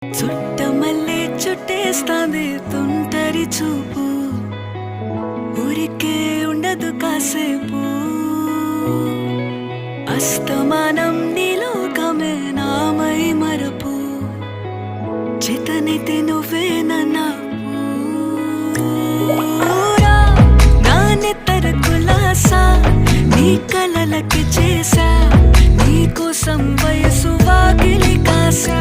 చుట్టమల్లే చుట్టేస్తాంది తుంటరి చూపు, ఊరికే ఉండదు కాసేపు. అస్తమానం నీలోకమే నామై మరపు, చేతనైతే నువ్వే నాన్నెత్తర కులాసా నీ కలలకి చేసా, నీ కోసం వయసు వాకిలి కాసా.